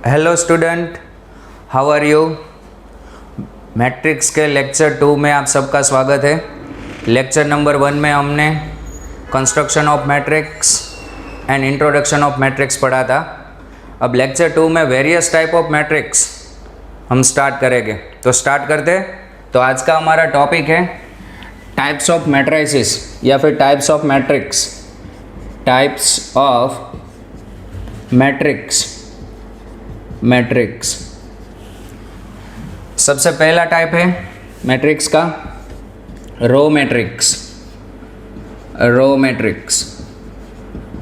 Hello student, how are you. Matrix के lecture 2 में आप सबका स्वागत है। लेक्चर नंबर 1 में हमने construction of matrix and introduction of matrix पढ़ा था। अब लेक्चर 2 में वेरियस टाइप ऑफ मैट्रिक्स हम स्टार्ट करेंगे। तो स्टार्ट करते हैं। तो आज का हमारा टॉपिक है टाइप्स ऑफ मैट्रिसेस या फिर types of matrix. Types of matrix. सबसे पहला टाइप है मैट्रिक्स का रो मैट्रिक्स।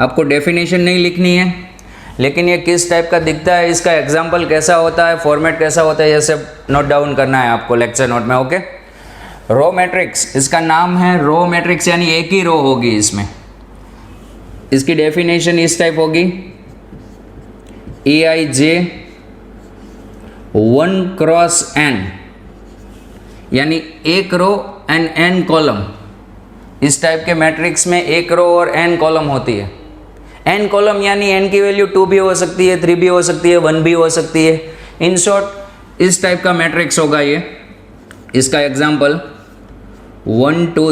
आपको डेफिनेशन नहीं लिखनी है, लेकिन ये किस टाइप का दिखता है, इसका एग्जाम्पल कैसा होता है, फॉर्मेट कैसा होता है, ये सब नोट डाउन करना है आपको लेक्चर नोट में। ओके, रो मैट्रिक्स, इसका नाम है रो मैट्रिक्स, यानी एक ही रो होगी इसमें। इसकी डेफिनेशन इस टाइप होगी, EIJ 1 क्रॉस n, यानी एक रो एंड n कॉलम। इस टाइप के मैट्रिक्स में एक रो और n कॉलम होती है। n कॉलम यानी n की वैल्यू 2 भी हो सकती है, 3 भी हो सकती है, 1 भी हो सकती है। इन शॉर्ट इस टाइप का मैट्रिक्स होगा ये। इसका एग्जांपल 1 2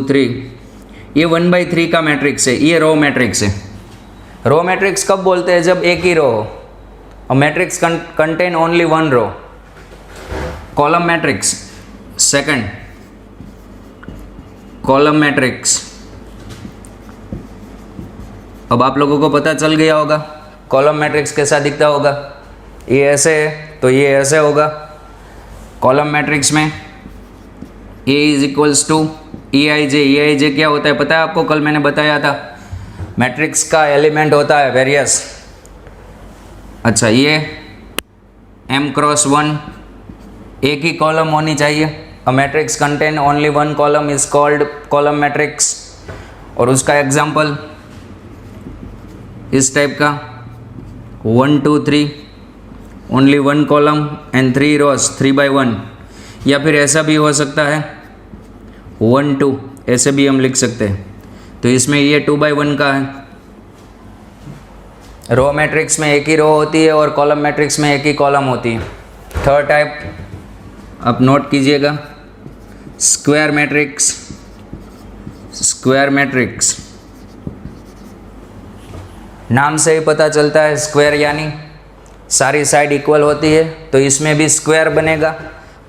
3, ये 1/3 का मैट्रिक्स है, ये रो मैट्रिक्स है। रो मैट्रिक्स कब बोलते हैं? जब एक ही रो हो और matrix contain only one row. Column matrix, second column matrix. अब आप लोगों को पता चल गया होगा कॉलम मैट्रिक्स कैसा दिखता होगा। ये ऐसे है तो ये ऐसे होगा। कॉलम मैट्रिक्स में A is equals to EIJ क्या होता है पता है आपको? कल मैंने बताया था, मैट्रिक्स का एलिमेंट होता है वेरियस। अच्छा, ये M क्रॉस 1, एक ही कॉलम होनी चाहिए। A matrix contain only one column is called column matrix. और उसका एग्जांपल इस टाइप का 1 2 3, ओनली वन कॉलम एंड 3 रोज 3/1। या फिर ऐसा भी हो सकता है 1 2, ऐसे भी हम लिख सकते हैं। तो इसमें ये 2/1 का है। रो मैट्रिक्स में एक ही रो होती है और कॉलम मैट्रिक्स में एक ही कॉलम होती है। थर्ड टाइप आप नोट कीजिएगा, स्क्वायर मैट्रिक्स। नाम से ही पता चलता है स्क्वायर यानी सारी साइड इक्वल होती है, तो इसमें भी स्क्वायर बनेगा।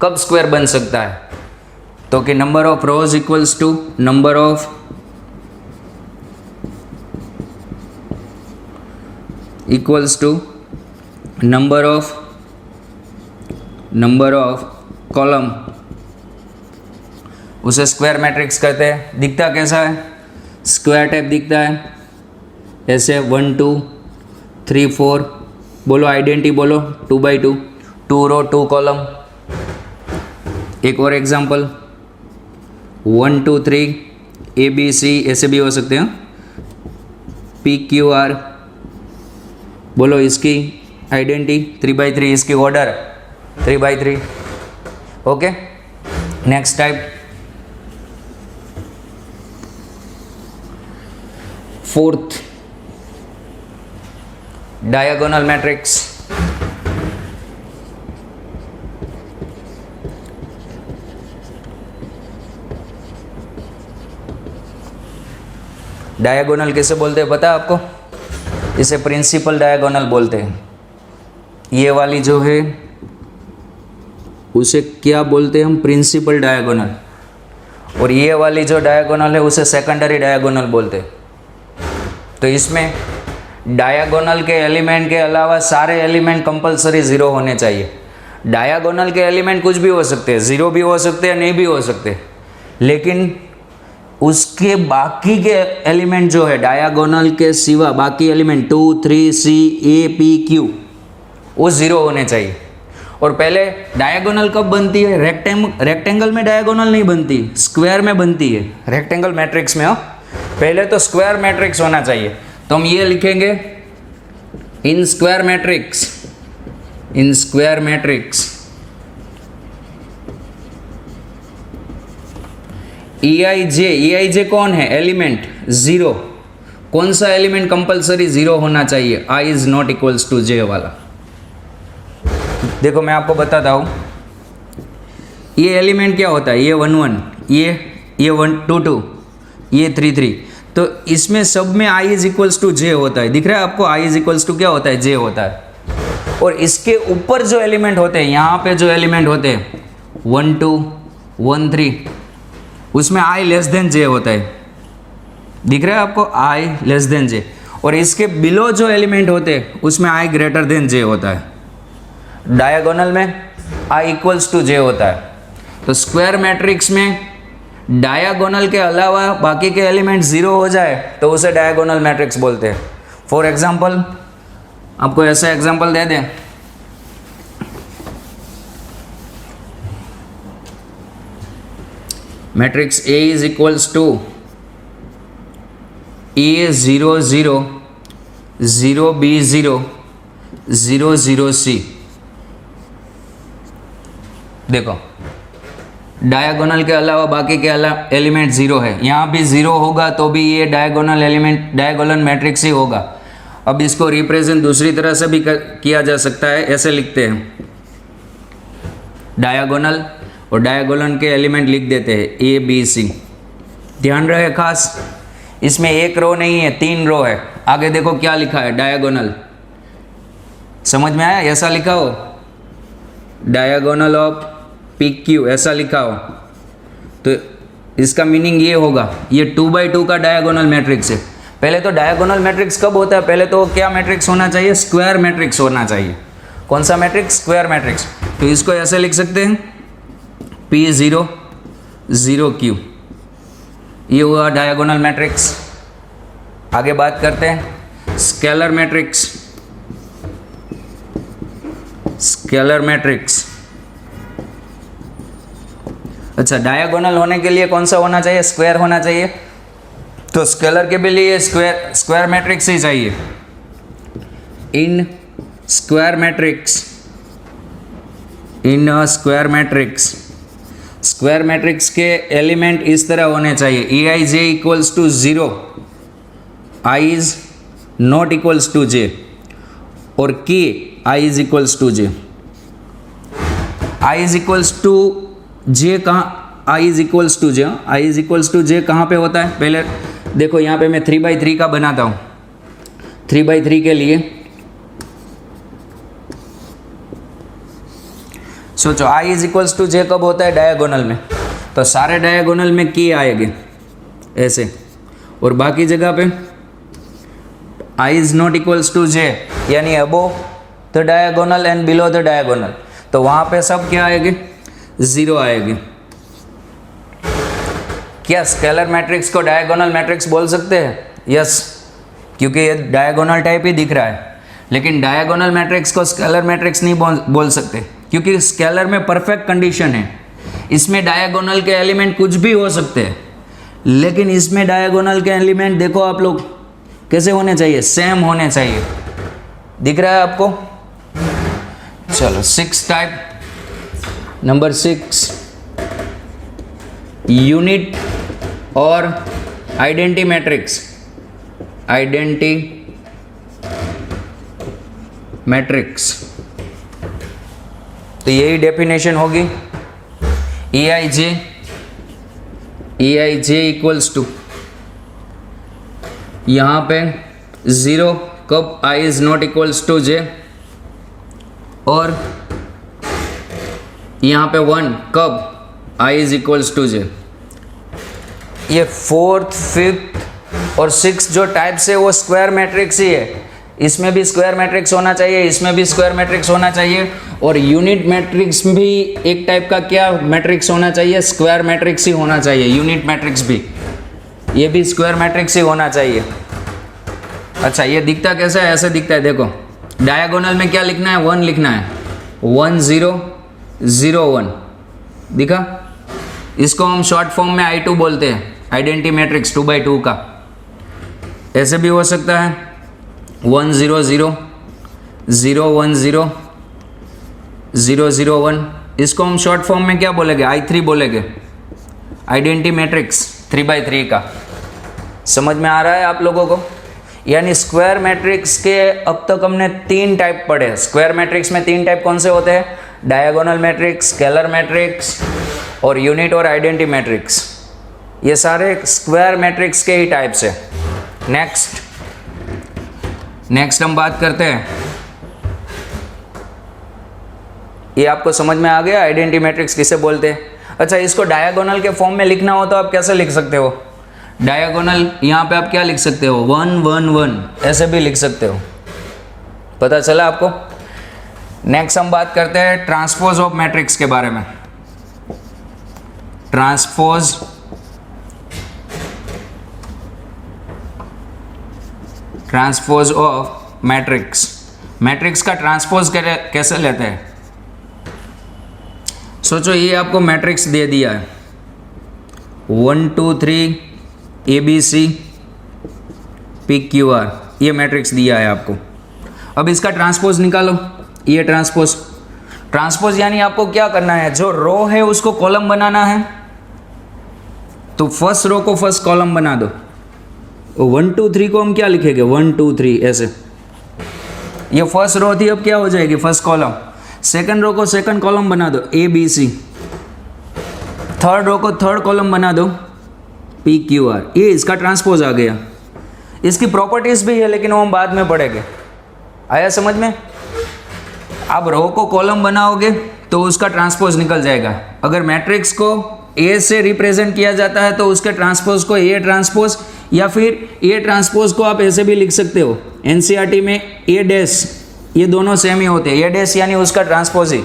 कब स्क्वायर बन सकता है? तो कि number of rows equals to number of column, उसे स्क्वायर मैट्रिक्स कहते हैं। दिखता कैसा है? स्क्वायर टाइप दिखता है ऐसे 1 2 3 4। बोलो आइडेंटिटी, बोलो 2/2, 2 रो 2 कॉलम। एक और एग्जांपल 1 2 3 ABC, ऐसे भी हो सकते हैं। PQR, बोलो इसकी आइडेंटिटी 3/3, इसकी order 3/3। Okay, next type fourth, diagonal matrix. Diagonal किसे बोलते हैं पता है आपको? इसे प्रिंसिपल डायगोनल बोलते हैं। ये वाली जो है उसे क्या बोलते हैं हम? Principal diagonal. और ये वाली जो डायगोनल है उसे सेकेंडरी डायगोनल बोलते हैं। तो इसमें डायगोनल के एलिमेंट के अलावा सारे एलिमेंट कंपलसरी 0 होने चाहिए। डायगोनल के एलिमेंट कुछ भी हो सकते हैं, 0 भी हो सकते हैं, नहीं भी हो सकते, लेकिन उसके बाकी के एलिमेंट जो है डायगोनल के सिवा बाकी element 2 3 C A P Q वो 0 होने चाहिए। और पहले डायगोनल कब बनती है? रेक्टेंगल में डायगोनल नहीं बनती, स्क्वायर में बनती है। रेक्टेंगल मैट्रिक्स में हो, पहले तो स्क्वायर मैट्रिक्स होना चाहिए। तो हम ये लिखेंगे इन स्क्वायर मैट्रिक्स EIJ कौन है? एलिमेंट 0। कौन सा एलिमेंट कंपलसरी 0 होना चाहिए? I is not equals to J वाला। देखो मैं आपको बताता हूँ, ये एलिमेंट क्या होता है, ये 1 1, ये 1 2 2, ये 3 3, तो इसमें सब में i इज इक्वल्स टू जे होता है। दिख रहा है आपको, i इज इक्वल्स टू क्या होता है, जे होता है। और इसके ऊपर जो एलिमेंट होते हैं, यहाँ पे जो एलिमेंट होते हैं 1 2 1 3, उसमें i लेस देन जे होता है। दिख रहा है आपको, i लेस देन जे। और इसके बिलो जो एलिमेंट होते हैं उसमें i ग्रेटर देन जे होता है। डायगोनल में i इक्वल्स टू जे होता है। तो स्क्वायर मैट्रिक्स में डायगोनल के अलावा बाकी के एलिमेंट 0 हो जाए तो उसे डायगोनल मैट्रिक्स बोलते हैं। फॉर एग्जांपल, आपको ऐसा एग्जांपल दे दें, matrix A is equals to A 0 0 0 B 0 0 0 C। देखो, डायगोनल के अलावा बाकी के एलिमेंट 0 है, यहाँ भी 0 होगा तो भी ये डायगोनल एलिमेंट डायगोनल मैट्रिक्स ही होगा। अब इसको रिप्रेजेंट दूसरी तरह से भी किया जा सकता है, ऐसे लिखते हैं डायगोनल, और डायगोनल के एलिमेंट लिख देते हैं A B C। ध्यान रहे खास, इसमें एक रो नहीं है, 3 रो है। आगे देखो क्या लिखा है, डायगोनल। समझ में आया? ऐसा लिखा हो, डायगोनल ऑफ PQ ऐसा लिखा हो, तो इसका मीनिंग ये होगा, ये 2 by 2 का डायगोनल मैट्रिक्स है। पहले तो डायगोनल मैट्रिक्स कब होता है, पहले तो क्या मैट्रिक्स होना चाहिए, स्क्वायर मैट्रिक्स होना चाहिए। कौन सा मैट्रिक्स, स्क्वायर मैट्रिक्स। तो इसको ऐसे लिख सकते हैं P 0 0 Q, ये हुआ डायगोनल मैट्रिक्स। आगे बात करते हैं स्केलर मैट्रिक्स। स्केलर मैट्रिक्स, अच्छा, डायगोनल होने के लिए कौन सा होना चाहिए, स्क्वायर होना चाहिए। तो स्केलर के भी लिए स्क्वायर मैट्रिक्स ही चाहिए। इन स्क्वायर मैट्रिक्स, इन स्क्वायर मैट्रिक्स, स्क्वायर मैट्रिक्स के एलिमेंट इस तरह होने चाहिए, A I J equals to 0, I is not equals to J, और के I is equals to J. I is equals to J कहाँ, I is equals to J, I is equals to J कहाँ पे होता है, पहले देखो यहाँ पे मैं 3 by 3 का बनाता हूँ। 3 by 3 के लिए सोचो, आई इज इक्वल्स टू जे कब होता है, डायगोनल में। तो सारे डायगोनल में के आएंगे ऐसे, और बाकी जगह पे आई इज नॉट इक्वल्स टू जे, यानी above the diagonal and below the diagonal, तो वहाँ पे सब क्या आएंगे, 0 आएगी। क्या स्केलर मैट्रिक्स को डायगोनल मैट्रिक्स बोल सकते हैं? यस, क्योंकि ये डायगोनल टाइप ही दिख रहा है। लेकिन डायगोनल मैट्रिक्स को स्केलर मैट्रिक्स नहीं बोल सकते, क्योंकि स्केलर में परफेक्ट कंडीशन है। इसमें डायगोनल के एलिमेंट कुछ भी हो सकते हैं, लेकिन इसमें डायगोनल के एलिमेंट देखो आप लोग कैसे होने चाहिए, सेम होने चाहिए। दिख रहा है आपको? चलो 6 टाइप। नंबर 6, यूनिट और आइडेंटी मैट्रिक्स। आइडेंटी मैट्रिक्स, तो यही डेफिनेशन होगी, ए आई जे इक्वल्स टू, यहाँ पे 0 कब आई is not equals to J, और यहाँ पे 1 कब आई इज इक्वल्स टू जे। ये 4th 5th और 6th जो टाइप्स है वो स्क्वायर मैट्रिक्स ही है। इसमें भी स्क्वायर मैट्रिक्स होना चाहिए, इसमें भी स्क्वायर मैट्रिक्स होना चाहिए, और यूनिट मैट्रिक्स भी एक टाइप का क्या मैट्रिक्स होना चाहिए, स्क्वायर मैट्रिक्स ही होना चाहिए। यूनिट मैट्रिक्स भी, ये भी स्क्वायर मैट्रिक्स ही होना चाहिए। अच्छा, ये दिखता कैसा है, ऐसे दिखता है। देखो, डायगोनल में क्या लिखना है, 1 लिखना है, 1 0 0 1, दिखा। इसको हम शॉर्ट फॉर्म में I2 बोलते हैं, आइडेंटी मैट्रिक्स 2 by 2 का। ऐसे भी हो सकता है 1 0 0 0 1 0 0 0 1, इसको हम शॉर्ट फॉर्म में क्या बोलेंगे, I3 बोलेंगे, आइडेंटी मैट्रिक्स 3 by 3 का। समझ में आ रहा है आप लोगों को? यानी स्क्वायर मैट्रिक्स के अब तक हमने 3 टाइप पढ़े। स्क्वायर मैट्रिक्स में 3 टाइप कौन से होते हैं? डायगोनल मैट्रिक्स, स्केलर मैट्रिक्स और यूनिट और आइडेंटिटी मैट्रिक्स। ये सारे स्क्वायर मैट्रिक्स के ही टाइप्स है। नेक्स्ट हम बात करते हैं, ये आपको समझ में आ गया आइडेंटिटी मैट्रिक्स किसे बोलते हैं। अच्छा, इसको डायगोनल के फॉर्म में लिखना हो तो आप कैसे लिख सकते हो? डायगोनल यहाँ पे आप क्या लिख सकते हो? 1 1 1 ऐसे भी लिख सकते हो। पता चला आपको? नेक्स्ट हम बात करते हैं ट्रांसपोज ऑफ मैट्रिक्स के बारे में। Transpose of matrix. मैट्रिक्स का ट्रांसपोज कैसे लेते हैं? सोचो, ये आपको मैट्रिक्स दे दिया है 1 2 3 ABC PQR, ये मैट्रिक्स दिया है आपको। अब इसका ट्रांसपोज निकालो। ये ट्रांसपोज यानी आपको क्या करना है? जो रो है उसको कॉलम बनाना है, तो फर्स्ट रो को फर्स्ट कॉलम बना दो। 1 2 3 को हम क्या लिखेंगे? 1 2 3 ऐसे। ये फर्स्ट रो थी, अब क्या हो जाएगी? First column. सेकंड रो को सेकंड कॉलम बना दो ABC। थर्ड रो को थर्ड कॉलम बना दो PQR। ये इसका ट्रांसपोज आ गया। इसकी प्रॉपर्टीज भी है लेकिन वो हम बाद में पढ़ेंगे। आया समझ में? आप रो को कॉलम बनाओगे तो उसका ट्रांसपोज निकल जाएगा। अगर मैट्रिक्स को A से रिप्रेजेंट किया जाता है तो उसके ट्रांसपोज को A ट्रांसपोज, या फिर A ट्रांसपोज को आप ऐसे भी लिख सकते हो। NCERT में A डैश, ये दोनों सेम ही होते हैं। A डैश यानी उसका ट्रांसपोज ही।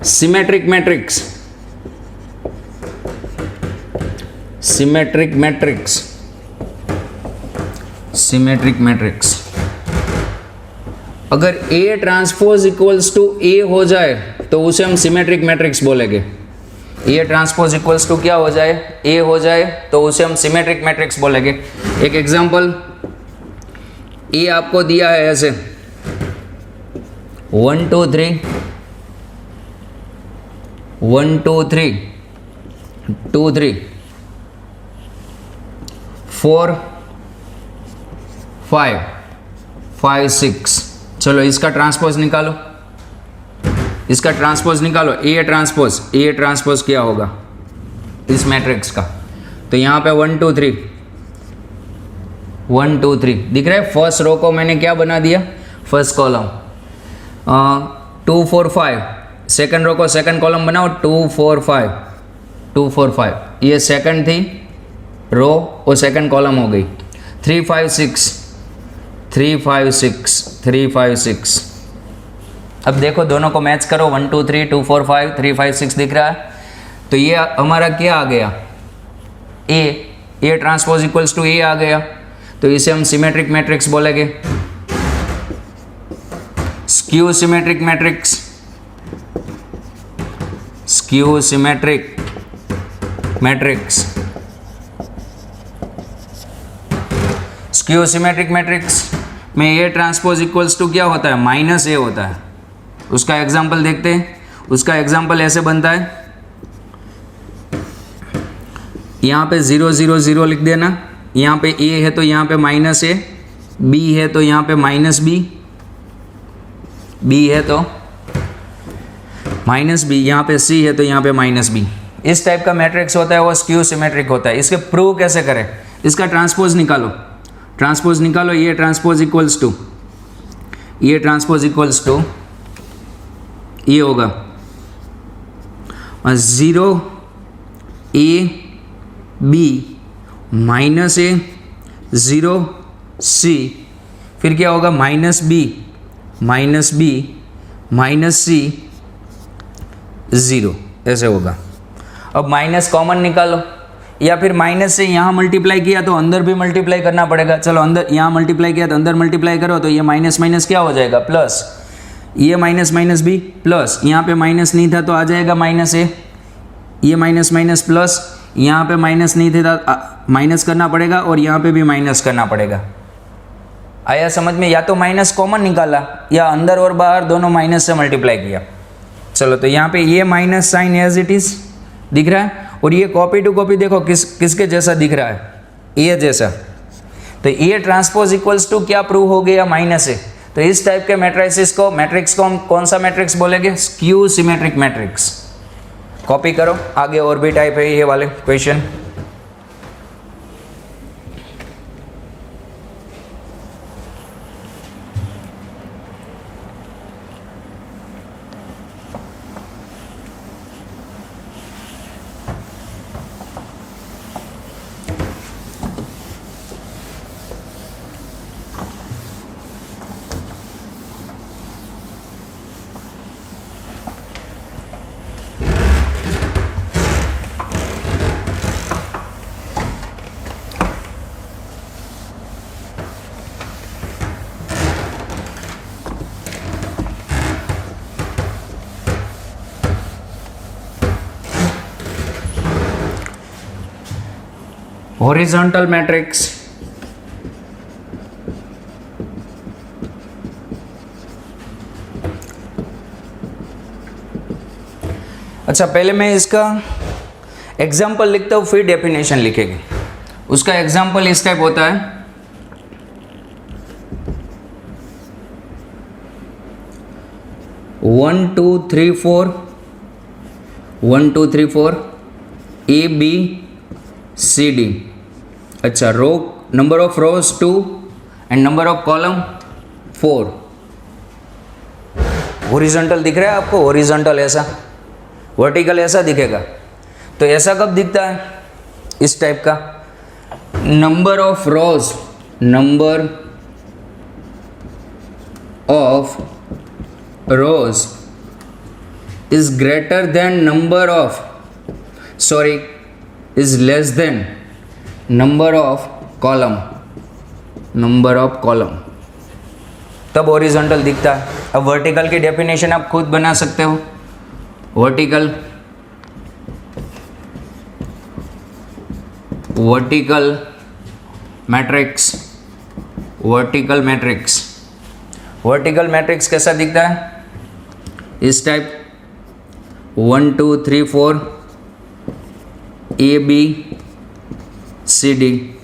Symmetric matrix. अगर A transpose equals to A हो जाए तो उसे हम सिमेट्रिक मैट्रिक्स बोलेंगे। A ट्रांसपोज इक्वल्स टू क्या हो जाए? A हो जाए तो उसे हम सिमेट्रिक मैट्रिक्स बोलेंगे। एक एग्जांपल, A आपको दिया है ऐसे 1 2 3 1 2 3 2 3 4 5 5 6। चलो इसका ट्रांसपोज निकालो। इसका ट्रांसपोज निकालो। A ट्रांसपोज क्या होगा इस मैट्रिक्स का? तो यहाँ पे 1 2 3 1 2 3 दिख रहा है। फर्स्ट रो को मैंने क्या बना दिया? First column. 2 4 5, सेकंड रो को सेकंड कॉलम बनाओ। 2 4 5 2 4 5, ये सेकंड थी रो और सेकंड कॉलम हो गई। 3 5 6 3 5 6 3 5 6। अब देखो दोनों को मैच करो। 1 2 3 2 4 5 3 5 6 दिख रहा है। तो ये हमारा क्या आ गया? A transpose equals to A आ गया। तो इसे हम सिमेट्रिक मैट्रिक्स बोलेंगे। Skew symmetric matrix. Skew symmetric matrix में A ट्रांसपोज इक्वल्स टू क्या होता है? -A होता है। उसका एग्जाम्पल देखते हैं। उसका एग्जाम्पल ऐसे बनता है, यहाँ पे 0 0 0 लिख देना। यहाँ पे A है तो यहाँ पे -A, B है तो यहाँ पे -B, B है तो -B, यहाँ पे C है तो यहाँ पे -B। इस टाइप का मैट्रिक्स होता है, वो स्क्यू सिमेट्रिक होता है। इसके प्रूव कैसे करें? इसका ट्रांसपोज निकालो। ये ट्रांसपोज इक्वल्स टू ये होगा 0 A B -A 0 C, फिर क्या होगा? -B -C 0, ऐसे होगा। अब माइनस कॉमन निकालो, या फिर माइनस से यहाँ मल्टीप्लाई किया तो अंदर भी मल्टीप्लाई करना पड़ेगा। चलो अंदर, यहाँ मल्टीप्लाई किया तो अंदर मल्टीप्लाई करो, तो ये माइनस माइनस क्या हो जाएगा? प्लस। ये माइनस माइनस भी प्लस। यहाँ पे माइनस नहीं था तो आ जाएगा -A। ये माइनस माइनस प्लस, यहाँ पे माइनस नहीं था, माइनस करना पड़ेगा, और यहाँ पे भी माइनस करना पड़ेगा। आया समझ में? या तो माइनस कॉमन निकाला, या अंदर और बाहर दोनों माइनस से मल्टीप्लाई किया। चलो तो यहाँ पे ये minus sign as it is दिख रहा है, और ये कॉपी टू कॉपी देखो किसके जैसा दिख रहा है, ये जैसा। तो ये ट्रांसपोज इक्वल्स टू क्या प्रूव हो गया, माइनस है। तो इस टाइप के मैट्रिक्स को हम कौन सा मैट्रिक्स बोलेंगे, स्क्यू सिमेट्रिक मैट्रिक्स। कॉपी करो, आगे और भी टाइप है ये वाले क्वेश्चन। हॉरिजॉन्टल मैट्रिक्स, अच्छा पहले मैं इसका एग्जाम्पल लिखता हूँ, फिर डेफिनेशन लिखेंगे। उसका एग्जाम्पल इस टाइप होता है, one two three four A B C D. अच्छा, row number of rows 2 and number of column 4। Horizontal दिख रहा है आपको, हॉरिजॉन्टल ऐसा, वर्टिकल ऐसा दिखेगा। तो ऐसा कब दिखता है, इस टाइप का, number of rose is greater than is less than number of column, तब हॉरिजॉन्टल दिखता है। अब वर्टिकल की डेफिनेशन आप खुद बना सकते हो। वर्टिकल मैट्रिक्स कैसा दिखता है, इस टाइप, 1 2 3 4 ए बी सी डी।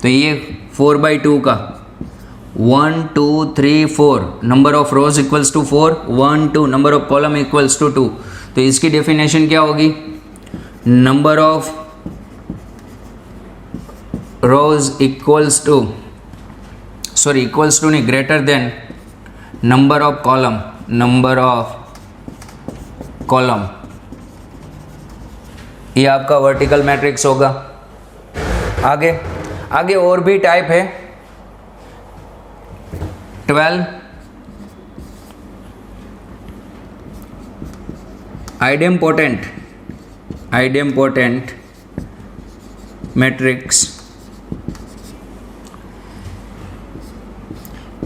तो ये 4/2 का 1 2 3 4 number of rows equals to 4, 1 2 number of column equals to 2। तो इसकी डेफिनेशन क्या होगी, number of rows equals to नहीं, greater than number of column. ये आपका वर्टिकल मैट्रिक्स होगा। आगे और भी टाइप है, 12 idempotent matrix.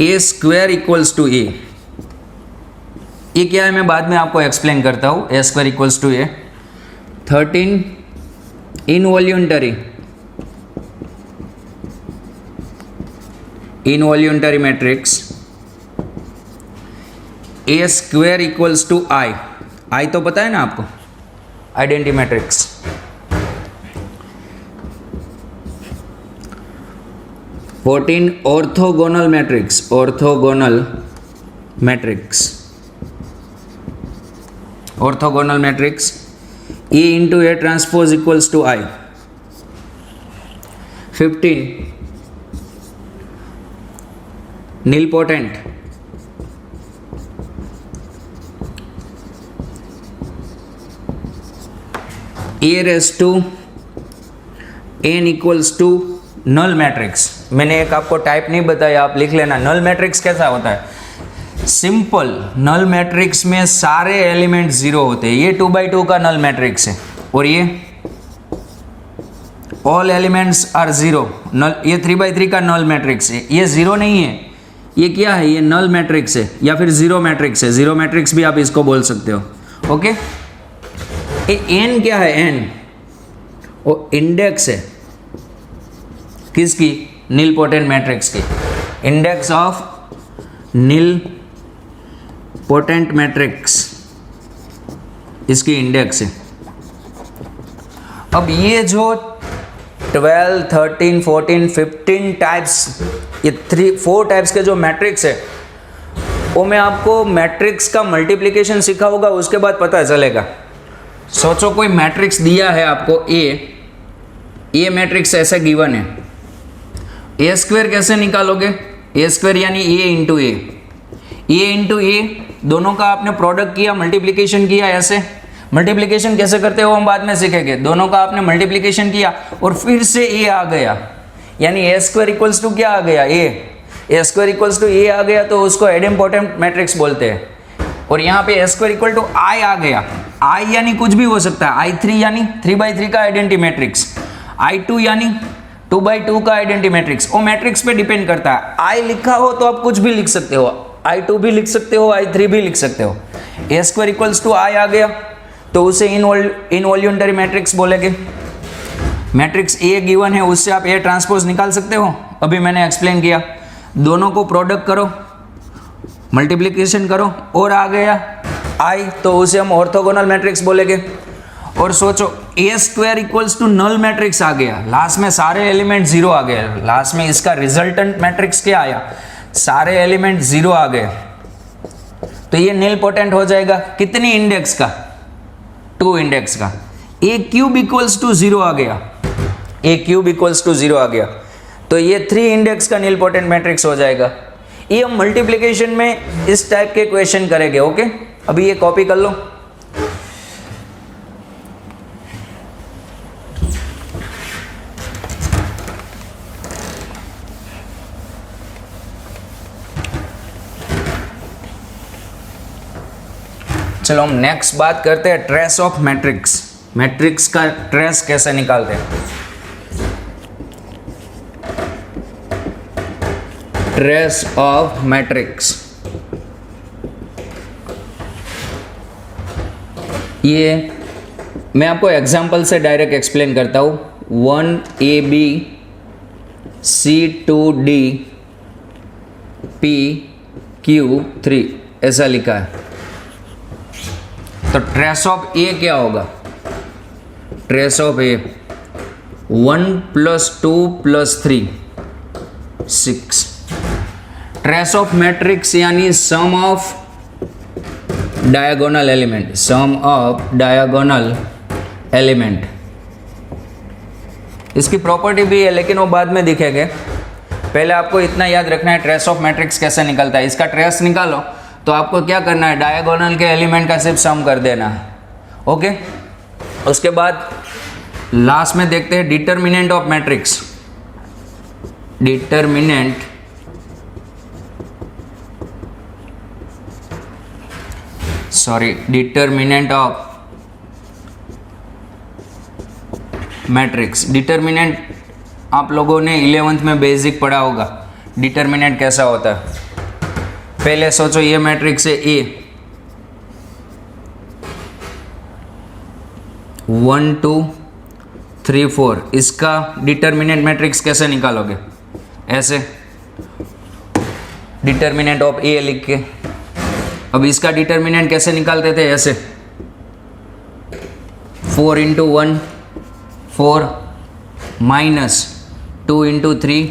A square equals to A, ये क्या है मैं बाद में आपको एक्सप्लेन करता हूँ। A square equals to A. 13 involuntary matrix, A square equals to I तो पता है ना आपको, identity matrix. 14 orthogonal matrix, E into A transpose equals to I। 15 nilpotent, A raised to n equals to null matrix. मैंने एक आपको type नहीं बताया, आप लिख लेना। नल मैट्रिक्स कैसा होता है, सिंपल नल मैट्रिक्स में सारे एलिमेंट 0 होते हैं। ये 2/2 का नल मैट्रिक्स है, और ये ऑल एलिमेंट्स आर 0 नल। ये 3/3 का नल मैट्रिक्स है, ये 0 नहीं है, ये क्या है, ये नल मैट्रिक्स है या फिर 0 मैट्रिक्स है। 0 मैट्रिक्स भी आप इसको बोल सकते हो। ओके, ये एन क्या है, एन वो इंडेक्स है किसकी, नील पोटेंट मैट्रिक्स की। Index of nilpotent matrix इसकी इंडेक्स है। अब ये जो 12, 13, 14, 15 टाइप्स, ये 4 टाइप्स के जो मैट्रिक्स है, वो मैं आपको मैट्रिक्स का मल्टीप्लिकेशन सीखा होगा, उसके बाद पता चलेगा। सोचो कोई मैट्रिक्स दिया है आपको ए मैट्रिक्स ऐसे गिवन है, ए स्क्वायर कैसे निकालोगे? ए स्क्वायर यानी ए इंटू ए दोनों का आपने प्रोडक्ट किया, मल्टीप्लिकेशन किया। ऐसे मल्टीप्लिकेशन कैसे करते हो हम बाद में सीखेंगे। दोनों का आपने मल्टीप्लिकेशन किया और फिर से ए आ गया, यानी ए स्क्वायर इक्वल्स टू क्या आ गया? ए स्क्वायर इक्वल्स टू ए आ गया, तो उसको एडिम्पोर्टेंट मैट्रिक्स बोलते हैं। और यहाँ पे ए स्क्वायर इक्वल टू आई आ गया। आई यानी कुछ भी हो सकता है। I3 यानी 3/3 का आइडेंटिटी मैट्रिक्स, I2 यानी 2/2 का आइडेंटिटी मैट्रिक्स। वो मैट्रिक्स पे डिपेंड करता है। आई लिखा हो तो आप कुछ भी लिख सकते हो, I2 भी लिख सकते हो, I3 भी लिख सकते हो। ए स्क्वायर इक्वल्स टू आई आ गया तो उसे इनवॉल्यूंटरी मैट्रिक्स बोलेंगे। मैट्रिक्स ए गिवन है, उससे आप ए ट्रांसपोज निकाल सकते हो, अभी मैंने एक्सप्लेन किया। दोनों को प्रोडक्ट करो, मल्टीप्लिकेशन करो और आ गया आई, तो उसे हम ऑर्थोगोनल मैट्रिक्स बोलेंगे। और सोचो A square equals to null matrix आ गया, लास्ट में सारे एलिमेंट जीरो आ गए, लास्ट में इसका रिजल्टेंट मैट्रिक्स क्या आया? सारे एलिमेंट जीरो आ गए, तो ये नील पोटेंट हो जाएगा। कितनी इंडेक्स का? 2 इंडेक्स का। ए क्यूब इक्वल्स टू 0 आ गया, ए क्यूब इक्वल्स टू 0 आ गया, तो ये 3 इंडेक्स का नील पोटेंट मैट्रिक्स हो जाएगा। ये हम मल्टीप्लिकेशन में इस टाइप के क्वेश्चन करेंगे। ओके, अभी ये कॉपी कर लो। चलो हम नेक्स्ट बात करते हैं ट्रेस ऑफ मैट्रिक्स। मैट्रिक्स का ट्रेस कैसे निकालते हैं? ट्रेस ऑफ मैट्रिक्स, ये मैं आपको एग्जांपल से डायरेक्ट एक्सप्लेन करता हूँ। 1AB C2D PQ3 ऐसा लिखा है। तो ट्रेस ऑफ ए क्या होगा? Trace of A 1 + 2 + 3 6। Trace of matrix यानी sum of diagonal element, sum of diagonal element. इसकी प्रॉपर्टी भी है लेकिन वो बाद में दिखेंगे। पहले आपको इतना याद रखना है ट्रेस ऑफ मैट्रिक्स कैसे निकलता है। इसका ट्रेस निकालो तो आपको क्या करना है? डायगोनल के एलिमेंट का सिर्फ सम कर देना है। ओके, उसके बाद लास्ट में देखते हैं determinant of matrix. Determinant determinant of matrix. Determinant आप लोगों ने 11th में बेसिक पढ़ा होगा, डिटर्मिनेंट कैसा होता है। पहले सोचो ये मैट्रिक्स है ए, 1 2 3 4, इसका डिटर्मिनेंट मैट्रिक्स कैसे निकालोगे? ऐसे डिटर्मिनेंट ऑफ ए लिख के। अब इसका डिटर्मिनेंट कैसे निकालते थे? ऐसे 4 × 1 4 -2 × 3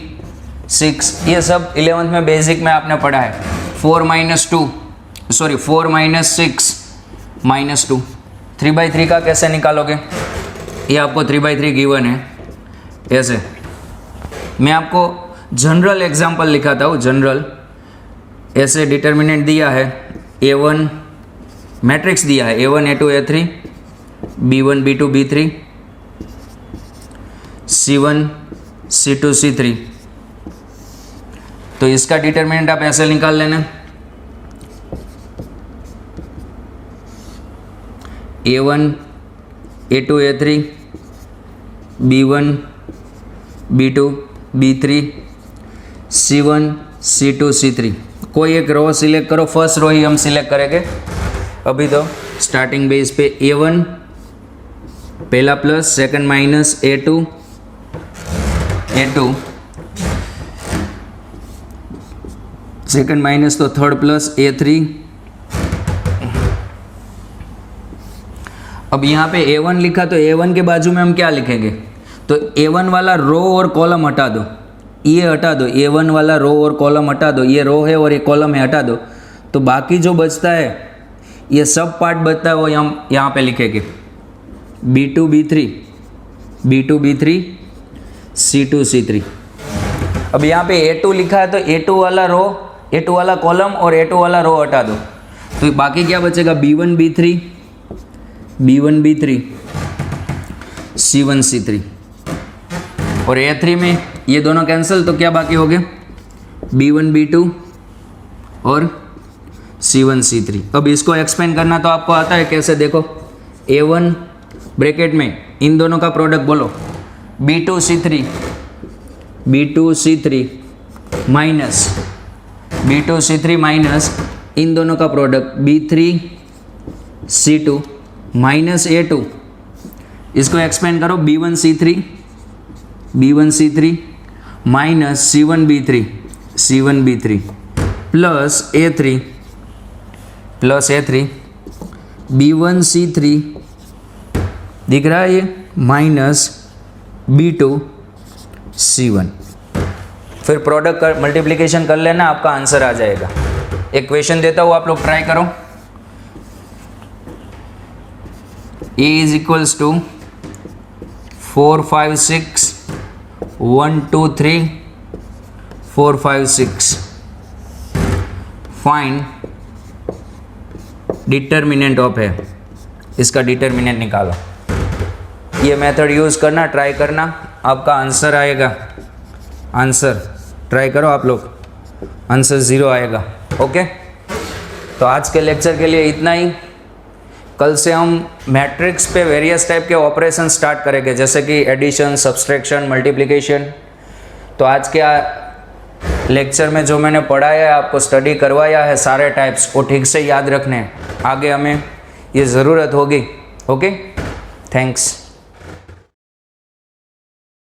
6। ये सब 11th में बेसिक में आपने पढ़ा है। 4 - 6 -2 3/3 का कैसे निकालोगे? ये आपको 3/3 गिवन है। ऐसे मैं आपको जनरल एग्जांपल लिखाता हूँ। जनरल ऐसे डिटर्मिनेंट दिया है, A1 मैट्रिक्स दिया है, A1 A2 A3 B1 B2 B3 C1 C2 C3। तो इसका डिटर्मिनेंट आप ऐसे निकाल लेना, A1 A2 A3 B1 B2 B3 C1 C2 C3। कोई एक रो सिलेक्ट करो, फर्स्ट रो ही हम सिलेक्ट करेंगे अभी। तो स्टार्टिंग बेस पे A1 पहला plus, second minus A2 second minus तो थर्ड प्लस A3। अब यहाँ पे A1 लिखा तो A1 के बाजू में हम क्या लिखेंगे, तो A1 वाला रो और कॉलम हटा दो, ये हटा दो, A1 वाला रो और कॉलम हटा दो, ये रो है और ये कॉलम है, हटा दो, तो बाकी जो बचता है, ये सब पार्ट बचता है वो यहाँ पे लिखेंगे B2 B3 B2 B3 C2 C3। अब यहाँ पे A2 लिखा है तो A2 वाला रो, A2 वाला कॉलम और A2 वाला रो हटा दो, तो बाकी क्या बचेगा, B1 B3 C1 C3। और A3 में ये दोनों कैंसिल, तो क्या बाकी हो गया, B1 B2 और C1 C3। अब इसको एक्सपेंड करना तो आपको आता है कैसे, देखो A1 ब्रैकेट में इन दोनों का प्रोडक्ट बोलो, B2 C3 माइनस इन दोनों का product B3 C2 minus A2, इसको एक्सपेंड करो B1 C3 minus C1 B3 plus A3 B1 C3 दिख रहा है ये, माइनस B2 C1। फिर प्रोडक्ट का मल्टीप्लिकेशन कर लेना, आपका आंसर आ जाएगा। एक क्वेश्चन देता हूँ, आप लोग ट्राई करो। A is equals to 4 5 6 1 2 3 4 5 6, find determinant of है, इसका डिटर्मिनेंट निकालो। ये मेथड यूज़ करना, ट्राई करना, आपका आंसर आएगा। आंसर ट्राई करो आप लोग, आंसर 0 आएगा। ओके, तो आज के लेक्चर के लिए इतना ही। कल से हम मैट्रिक्स पे वेरियस टाइप के ऑपरेशन स्टार्ट करेंगे, जैसे कि एडिशन, सब्सट्रैक्शन, मल्टीप्लिकेशन। तो आज के लेक्चर में जो मैंने पढ़ाया है, आपको स्टडी करवाया है, सारे टाइप्स वो ठीक से याद रखने, आगे हमें ये ज़रूरत होगी। Okay, thanks.